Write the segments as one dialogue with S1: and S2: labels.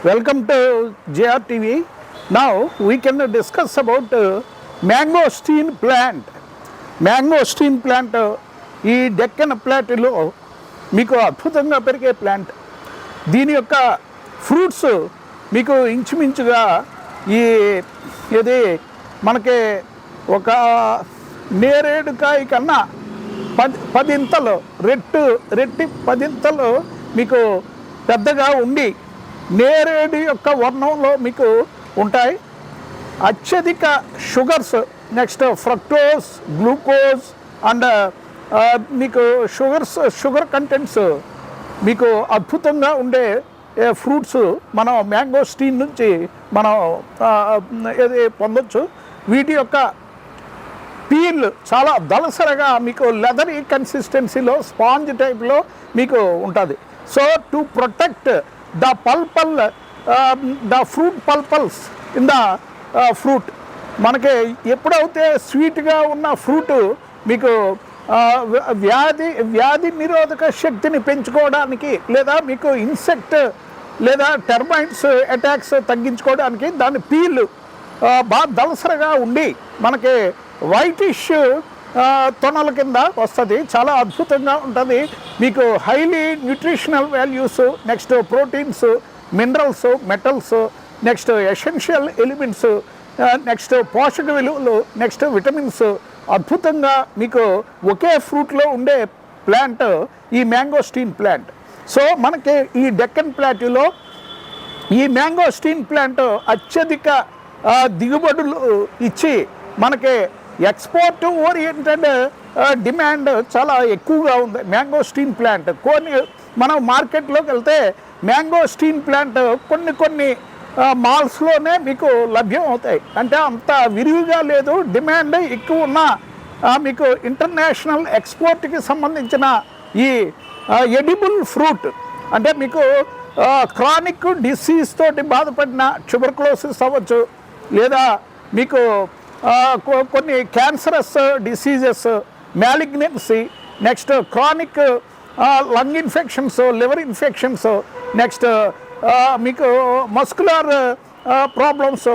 S1: Welcome to JR TV. Now we can discuss about mangosteen plant. Mangosteen plant ఈ డెక్కన్ ప్లాట్లో మీకు అద్భుతంగా పెరిగే plant. దీని యొక్క ఫ్రూట్స్ మీకు ఇంచుమించుగా ఇది మనకి ఒక నేరేడుకాయ కన్నా పదింతలు రెట్టి పదింతలు మీకు పెద్దగా ఉండి నేరేడు యొక్క వర్ణంలో మీకు ఉంటాయి. అత్యధిక sugars, next fructose, glucose and మీకు షుగర్ కంటెంట్స్ మీకు అద్భుతంగా ఉండే ఫ్రూట్స్ మనం మ్యాంగోస్టీన్ నుంచి మనం పొందొచ్చు. వీటి యొక్క పీల్ చాలా దళసరగా మీకు లెదరీ కన్సిస్టెన్సీలో స్పాంజ్ టైప్లో మీకు ఉంటుంది. So to protect the fruit pulps in the fruit, మనకి ఎప్పుడైతే స్వీట్గా ఉన్న ఫ్రూట్ మీకు వ్యాధి నిరోధక శక్తిని పెంచుకోవడానికి లేదా మీకు ఇన్సెక్ట్ లేదా టెర్మైట్స్ అటాక్స్ తగ్గించుకోవడానికి దాని పీల్ బాగా దళసరగా ఉండి మనకి వైటిష్ తొనల కింద వస్తుంది. చాలా అద్భుతంగా ఉంటుంది. మీకు highly nutritional values, next proteins, minerals, metals, next essential elements, next పోషక విలువలు, నెక్స్ట్ విటమిన్స్ అద్భుతంగా మీకు ఒకే ఫ్రూట్లో ఉండే ప్లాంట్ ఈ మ్యాంగోస్టీన్ ప్లాంట్. సో మనకి ఈ డెక్కన్ ప్లాట్యూలో ఈ మ్యాంగోస్టీన్ ప్లాంట్ అత్యధిక దిగుబడులు ఇచ్చి మనకి ఎక్స్పోర్ట్ ఓరియంటెడ్ డిమాండ్ చాలా ఎక్కువగా ఉంది మ్యాంగోస్టీన్ ప్లాంట్. మనం మార్కెట్లోకి వెళ్తే మ్యాంగోస్టీన్ ప్లాంట్ కొన్ని మాల్స్లోనే మీకు లభ్యం అవుతాయి. అంటే అంత విరివిగా లేదు, డిమాండ్ ఎక్కువ ఉన్న మీకు ఇంటర్నేషనల్ ఎక్స్పోర్ట్కి సంబంధించిన ఈ ఎడిబుల్ ఫ్రూట్, అంటే మీకు క్రానిక్ డిసీజ్ తోటి బాధపడిన ట్యూబర్క్లోసిస్ అవ్వచ్చు, లేదా మీకు కొన్ని cancerous diseases, malignancy, next chronic lung infections, liver infections, next మీకు మస్కులర్ ప్రాబ్లమ్స్,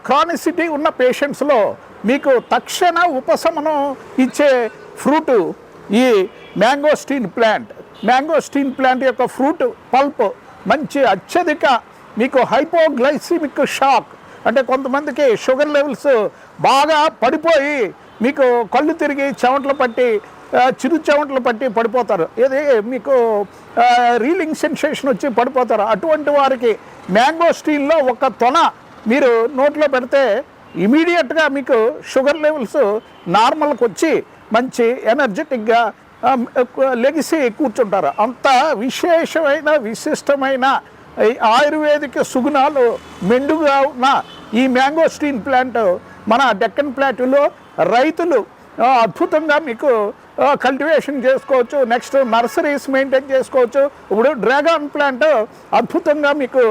S1: క్రానిసిటీ ఉన్న పేషెంట్స్లో మీకు తక్షణ ఉపశమనం ఇచ్చే ఫ్రూటు ఈ మ్యాంగోస్టీన్ ప్లాంట్. మ్యాంగోస్టీన్ ప్లాంట్ యొక్క ఫ్రూట్ పల్ప్ మంచి అత్యధిక మీకు హైపోగ్లైసిమిక్ షాక్, అంటే కొంతమందికి షుగర్ లెవెల్స్ బాగా పడిపోయి మీకు కళ్ళు తిరిగి చెమటలు పట్టి చిరు చెమటలు పట్టి పడిపోతారు, ఏది మీకు రీలింగ్ సెన్సేషన్ వచ్చి పడిపోతారు. అటువంటి వారికి మ్యాంగోస్టీన్లో ఒక తొన మీరు నోట్లో పెడితే ఇమీడియట్గా మీకు షుగర్ లెవెల్స్ నార్మల్కి వచ్చి మంచి ఎనర్జెటిక్గా లెగిసి కూర్చుంటారు. అంత విశిష్టమైన ఆయుర్వేదిక సుగుణాలు మెండుగా ఉన్న ఈ మ్యాంగోస్టీన్ ప్లాంట్ మన డెక్కన్ ప్లాట్యూలో రైతులు అద్భుతంగా మీకు కల్టివేషన్ చేసుకోవచ్చు. నెక్స్ట్ నర్సరీస్ మెయింటైన్ చేసుకోవచ్చు. ఇప్పుడు డ్రాగన్ ప్లాంట్ అద్భుతంగా మీకు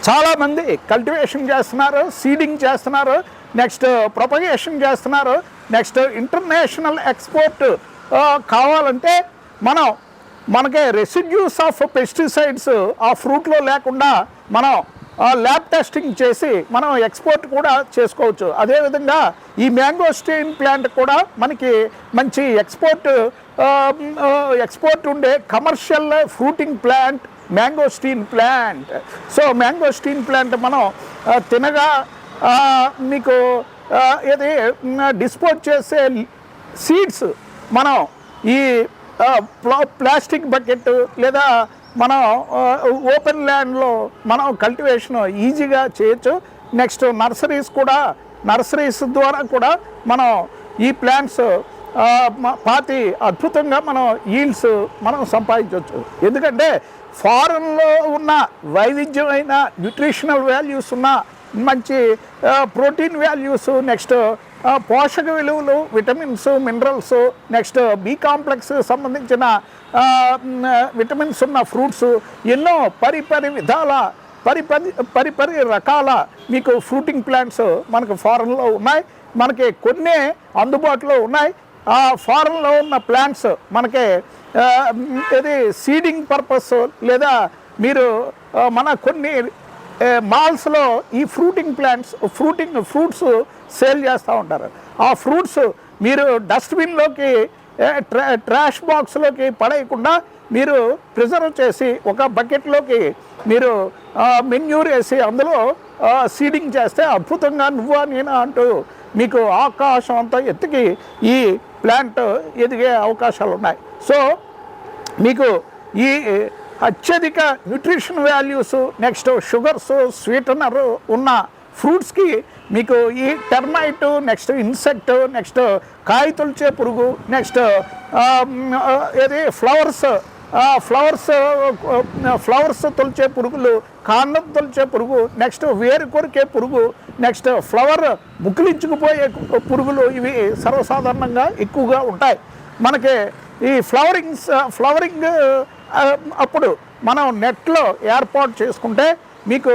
S1: చాలామంది కల్టివేషన్ చేస్తున్నారు, సీడింగ్ చేస్తున్నారు, నెక్స్ట్ ప్రొపగేషన్ చేస్తున్నారు. నెక్స్ట్ ఇంటర్నేషనల్ ఎక్స్పోర్ట్ కావాలంటే మనకి రెసిడ్యూస్ ఆఫ్ పెస్టిసైడ్స్ ఆ ఫ్రూట్లో లేకుండా మనం ల్యాబ్ టెస్టింగ్ చేసి మనం ఎక్స్పోర్ట్ కూడా చేసుకోవచ్చు. అదేవిధంగా ఈ మ్యాంగోస్టీన్ ప్లాంట్ కూడా మనకి మంచి ఎక్స్పోర్ట్ ఉండే commercial fruiting plant mangosteen plant. So mangosteen plant మనం తినగా మీకు ఏది డిస్పోజ్ చేసే సీడ్స్ మనం ఈ ప్లాస్టిక్ బకెట్ లేదా మనం ఓపెన్ ల్యాండ్లో మనం కల్టివేషన్ ఈజీగా చేయొచ్చు. నెక్స్ట్ నర్సరీస్ ద్వారా కూడా మనం ఈ ప్లాంట్స్ అద్భుతంగా మనం ఈల్డ్స్ మనం సంపాదించవచ్చు. ఎందుకంటే ఫారెన్లో ఉన్న వైవిధ్యమైన న్యూట్రిషనల్ వాల్యూస్ ఉన్న మంచి ప్రోటీన్ వాల్యూస్, నెక్స్ట్ పోషక విలువలు, vitamins, minerals, next B complex సంబంధించిన విటమిన్స్ ఉన్న ఫ్రూట్స్ ఎన్నో పరిపరి రకాల మీకు ఫ్రూటింగ్ ప్లాంట్స్ మనకు ఫారెన్లో ఉన్నాయి. మనకి కొన్ని అందుబాటులో ఉన్నాయి. ఆ ఫారెన్లో ఉన్న ప్లాంట్స్ మనకి ఇది సీడింగ్ పర్పస్ లేదా మీరు మన కొన్ని మాల్స్లో ఈ ఫ్రూటింగ్ ప్లాంట్స్ ఫ్రూట్స్ సేల్ చేస్తూ ఉంటారు. ఆ ఫ్రూట్స్ మీరు డస్ట్బిన్లోకి ట్రాష్ బాక్స్లోకి పడేయకుండా మీరు ప్రిజర్వ్ చేసి ఒక బకెట్లోకి మీరు మెన్యూర్ వేసి అందులో సీడింగ్ చేస్తే అద్భుతంగా నువ్వా నేనా అంటూ మీకు ఆకాశం అంతా ఎత్తుకి ఈ ప్లాంట్ ఎదిగే అవకాశాలు ఉన్నాయి. సో మీకు ఈ అత్యధిక nutrition values, next sugars, sweetener ఉన్న ఫ్రూట్స్కి మీకు ఈ టెర్మైట్, నెక్స్ట్ ఇన్సెక్ట్, నెక్స్ట్ కాయ తొలిచే పురుగు, నెక్స్ట్ ఏది ఫ్లవర్స్ తొలిచే పురుగులు, కాండం తొలిచే పురుగు, నెక్స్ట్ వేరు కొరికే పురుగు, నెక్స్ట్ ఫ్లవర్ ముక్కిలించుకుపోయే పురుగులు ఇవి సర్వసాధారణంగా ఎక్కువగా ఉంటాయి. మనకి ఈ ఫ్లవరింగ్ అప్పుడు మనం నెట్లో ఏర్పాటు చేసుకుంటే మీకు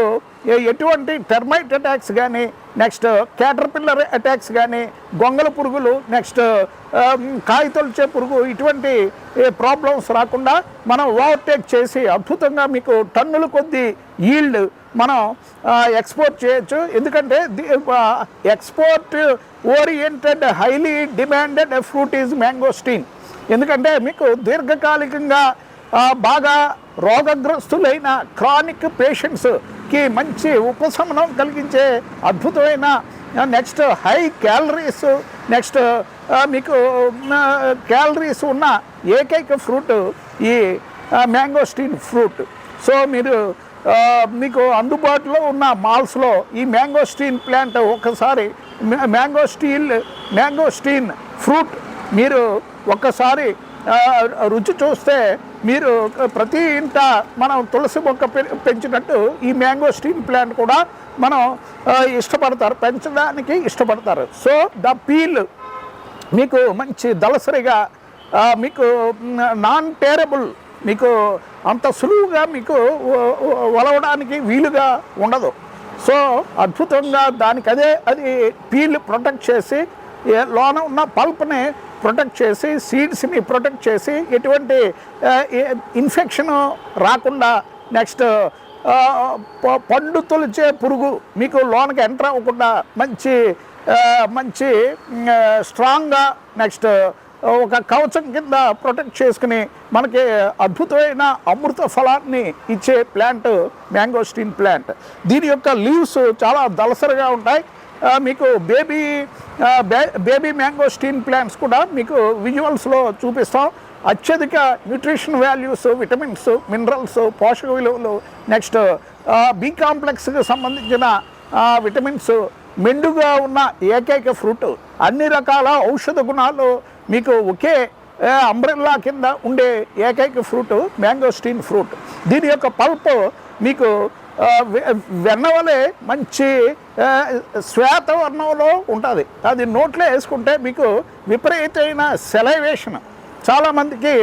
S1: ఎటువంటి టెర్మైట్ అటాక్స్ కానీ, నెక్స్ట్ క్యాటర్పిల్లర్ అటాక్స్ కానీ, గొంగల పురుగులు, నెక్స్ట్ కాయ తొలిచే పురుగు ఇటువంటి ప్రాబ్లమ్స్ రాకుండా మనం ఓవర్టేక్ చేసి అద్భుతంగా మీకు టన్నుల కొద్దీ ఈల్డ్ మనం ఎక్స్పోర్ట్ చేయొచ్చు. ఎందుకంటే export oriented highly demanded fruit is mangosteen. ఎందుకంటే మీకు దీర్ఘకాలికంగా బాగా రోగగ్రస్తులైన క్రానిక్ పేషెంట్స్కి మంచి ఉపశమనం కలిగించే అద్భుతమైన, నెక్స్ట్ హై క్యాలరీస్, నెక్స్ట్ మీకు క్యాలరీస్ ఉన్న ఏకైక ఫ్రూట్ ఈ మ్యాంగోస్టీన్ ఫ్రూట్. సో మీరు మీకు అందుబాటులో ఉన్న మాల్స్లో ఈ మ్యాంగోస్టీన్ ప్లాంట్ ఒకసారి మ్యాంగోస్టీన్ ఫ్రూట్ మీరు ఒక్కసారి రుచి చూస్తే మీరు ప్రతి ఇంట మనం తులసి మొక్క పెంచినట్టు ఈ మ్యాంగోస్టీన్ ప్లాంట్ కూడా మనం పెంచడానికి ఇష్టపడతారు. సో ద పీల్ మీకు మంచి దళసరిగా, మీకు నాన్ టేరబుల్, మీకు అంత సులువుగా మీకు వలవడానికి వీలుగా ఉండదు. సో అద్భుతంగా దానికి అది పీల్ ప్రొటెక్ట్ చేసి, లోన ఉన్న పల్ప్ని ప్రొటెక్ట్ చేసి, సీడ్స్ని ప్రొటెక్ట్ చేసి, ఎటువంటి ఇన్ఫెక్షన్ రాకుండా, నెక్స్ట్ పండు తొలిచే పురుగు మీకు లోనకి ఎంటర్ అవ్వకుండా మంచి స్ట్రాంగ్గా, నెక్స్ట్ ఒక కవచం కింద ప్రొటెక్ట్ చేసుకుని మనకి అద్భుతమైన అమృత ఫలాన్ని ఇచ్చే ప్లాంట్ మ్యాంగోస్టీన్ ప్లాంట్. దీని యొక్క లీవ్స్ చాలా దళసరిగా ఉంటాయి. మీకు బేబీ మ్యాంగోస్టీన్ ప్లాంట్స్ కూడా మీకు విజువల్స్లో చూపిస్తాం. అత్యధిక న్యూట్రిషన్ వాల్యూస్, విటమిన్స్, మినరల్స్, పోషక విలువలు, నెక్స్ట్ బి కాంప్లెక్స్కి సంబంధించిన విటమిన్స్ మెండుగా ఉన్న ఏకైక ఫ్రూట్. అన్ని రకాల ఔషధ గుణాలు మీకు ఒకే అంబ్రెల్లా కింద ఉండే ఏకైక ఫ్రూట్ మ్యాంగోస్టీన్ ఫ్రూట్. దీని యొక్క పల్ప్ మీకు వెన్నవలే మంచి శ్వేతవర్ణంలో ఉంటుంది. అది నోట్లో వేసుకుంటే మీకు విపరీతమైన సెలైవేషన్. చాలామందికి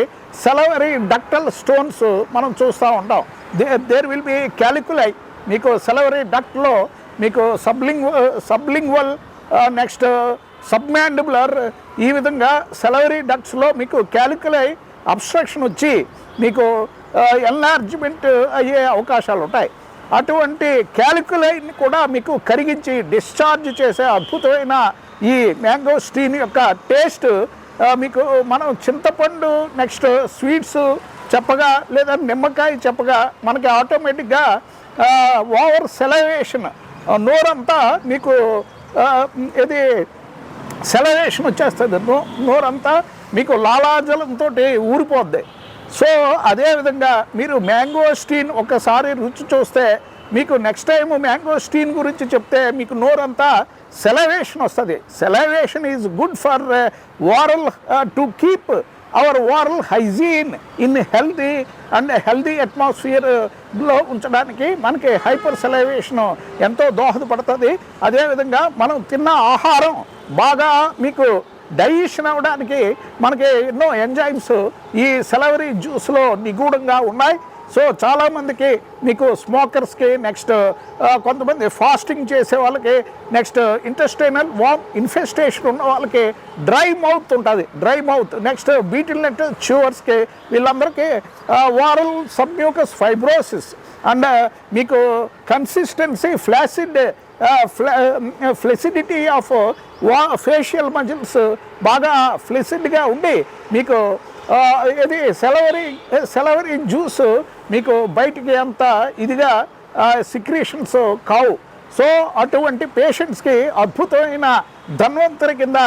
S1: సెలవరీ డక్టల్ స్టోన్స్ మనం చూస్తూ ఉంటాం. There will be calculi. మీకు సెలవరీ డక్ట్లో మీకు సబ్లింగ్వల్, నెక్స్ట్ సబ్మాండిబులర్, ఈ విధంగా సెలవరీ డక్ట్స్లో మీకు క్యాలిక్యులై అబ్స్ట్రక్షన్ వచ్చి మీకు ఎన్లార్జ్మెంట్ అయ్యే అవకాశాలు ఉంటాయి. అటువంటి క్యాలిక్యులైని కూడా మీకు కరిగించి డిశ్చార్జ్ చేసే అద్భుతమైన ఈ మ్యాంగోస్టీన్ యొక్క టేస్ట్ మీకు మనం చింతపండు, నెక్స్ట్ స్వీట్స్ చెప్పగా లేదా నిమ్మకాయ చెప్పగా మనకి ఆటోమేటిక్గా ఓవర్ సెలవేషన్, నోరంతా మీకు ఇది సెలవేషన్ వచ్చేస్తుంది. నోరంతా మీకు లాలాజలంతో ఊరిపోద్ది. సో అదేవిధంగా మీరు మ్యాంగోస్టీన్ ఒకసారి రుచి చూస్తే మీకు నెక్స్ట్ టైం మ్యాంగోస్టీన్ గురించి చెప్తే మీకు నోరంతా సెలవేషన్ వస్తుంది. Salivation is good for oral, to keep our oral hygiene in healthy అట్మాస్ఫియర్లో ఉంచడానికి మనకి హైపర్ సెలవేషన్ ఎంతో దోహదపడుతుంది. అదేవిధంగా మనం తిన్న ఆహారం బాగా మీకు డైజెషన్ అవ్వడానికి మనకి ఎన్నో ఎంజైమ్స్ ఈ సెలవరీ జ్యూస్లో నిగూఢంగా ఉన్నాయి. సో చాలామందికి మీకు స్మోకర్స్కి, నెక్స్ట్ కొంతమంది ఫాస్టింగ్ చేసే వాళ్ళకి, నెక్స్ట్ ఇంటెస్టైనల్ వామ్ ఇన్ఫెస్టేషన్ ఉన్న వాళ్ళకి డ్రై మౌత్ ఉంటుంది, dry mouth, next betel nut చ్యూవర్స్కి, వీళ్ళందరికీ వారల్ సబ్మ్యూకస్ ఫైబ్రోసిస్ అండ్ మీకు consistency flaccid flaccidity of facial muscles బాగా ఫ్లెసిడ్గా ఉండి మీకు ఇది సెలవరీ జ్యూస్ మీకు బయటికి అంత ఇదిగా సిక్రీషన్స్ కావు. సో అటువంటి పేషెంట్స్కి అద్భుతమైన ధన్వంతరి కింద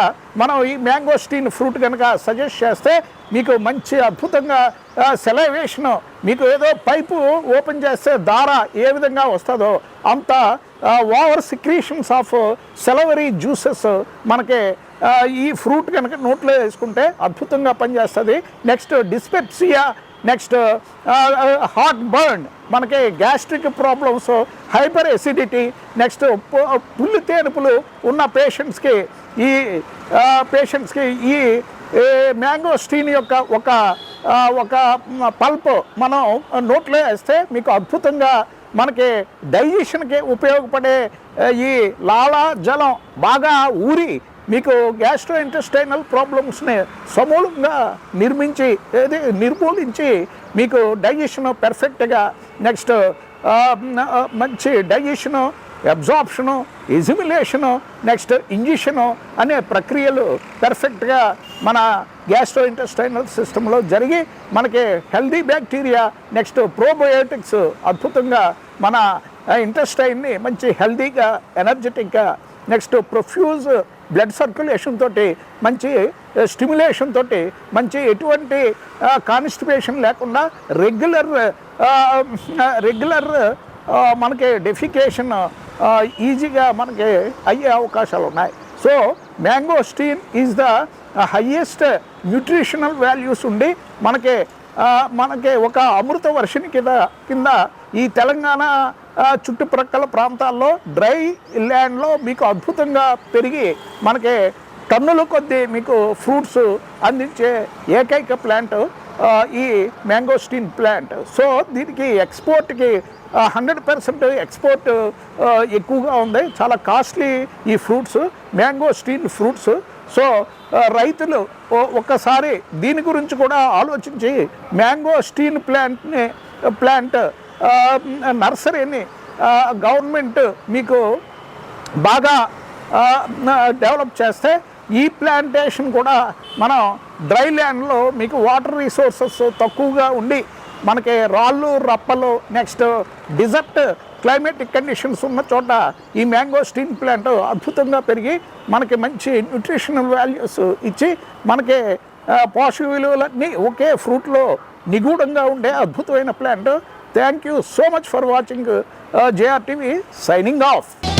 S1: మనం ఈ మ్యాంగోస్టీన్ ఫ్రూట్ కనుక సజెస్ట్ చేస్తే మీకు మంచి అద్భుతంగా సెలవేషను, మీకు ఏదో పైపు ఓపెన్ చేస్తే దార ఏ విధంగా వస్తుందో అంత over secretions of salivary juices మనకి ఈ ఫ్రూట్ కనుక నోట్లో వేసుకుంటే అద్భుతంగా పనిచేస్తుంది. Next dyspepsia, next heartburn, మనకి gastric problems, hyperacidity, next పుల్లి తేనుపులు ఉన్న పేషెంట్స్కి ఈ మ్యాంగోస్టీన్ యొక్క ఒక పల్ప్ మనం నోట్లో వేస్తే మీకు అద్భుతంగా మనకి డైజెషన్కి ఉపయోగపడే ఈ లాలా జలం బాగా ఊరి మీకు గ్యాస్ట్రో ఇంటెస్టైనల్ ప్రాబ్లమ్స్ని సమూలంగా నిర్మూలించి మీకు డైజెషన్ పెర్ఫెక్ట్గా, నెక్స్ట్ మంచి డైజెషను, అబ్జార్ప్షను, ఎజిమిలేషను, నెక్స్ట్ ఇంజెషను అనే ప్రక్రియలు పెర్ఫెక్ట్గా మన గ్యాస్ట్రో ఇంటెస్టైనల్ సిస్టంలో జరిగి మనకి హెల్దీ బ్యాక్టీరియా, నెక్స్ట్ ప్రోబయోటిక్స్ అద్భుతంగా మన ఇంటెస్టైన్ని మంచి హెల్దీగా, ఎనర్జెటిక్గా, నెక్స్ట్ ప్రొఫ్యూజ్ బ్లడ్ సర్క్యులేషన్ తోటి, మంచి స్టిమ్యులేషన్ తోటి, మంచి ఎటువంటి కాన్స్టిపేషన్ లేకుండా రెగ్యులర్ మనకి డెఫికేషన్ ఈజీగా మనకి అయ్యే అవకాశాలు ఉన్నాయి. So mangosteen is the highest nutritional values ఉండి మనకి ఒక అమృత వర్షిని కింద ఈ తెలంగాణ చుట్టుప్రక్కల ప్రాంతాల్లో డ్రై ల్యాండ్లో మీకు అద్భుతంగా పెరిగి మనకి టన్నుల కొద్దీ మీకు ఫ్రూట్స్ అందించే ఏకైక ప్లాంట్ ఈ మ్యాంగోస్టీన్ ప్లాంట్. సో దీనికి ఎక్స్పోర్ట్కి 100% ఎక్స్పోర్ట్ ఎక్కువగా ఉంది. చాలా కాస్ట్లీ ఈ ఫ్రూట్స్, మ్యాంగోస్టీన్ ఫ్రూట్స్. సో రైతులు ఒక్కసారి దీని గురించి కూడా ఆలోచించి మ్యాంగోస్టీన్ ప్లాంట్ నర్సరీని గవర్నమెంట్ మీకు బాగా డెవలప్ చేస్తే ఈ ప్లాంటేషన్ కూడా మనం డ్రై ల్యాండ్లో మీకు వాటర్ రిసోర్సెస్ తక్కువగా ఉండి మనకి రాళ్ళు రప్పలు, నెక్స్ట్ డిజర్ట్ క్లైమేటిక్ కండిషన్స్ ఉన్న చోట ఈ మ్యాంగోస్టీన్ ప్లాంట్ అద్భుతంగా పెరిగి మనకి మంచి న్యూట్రిషనల్ వాల్యూస్ ఇచ్చి మనకి పోషక విలువలన్నీ ఒకే ఫ్రూట్లో నిగూఢంగా ఉండే అద్భుతమైన plant. Thank you so much for watching JR TV, signing off.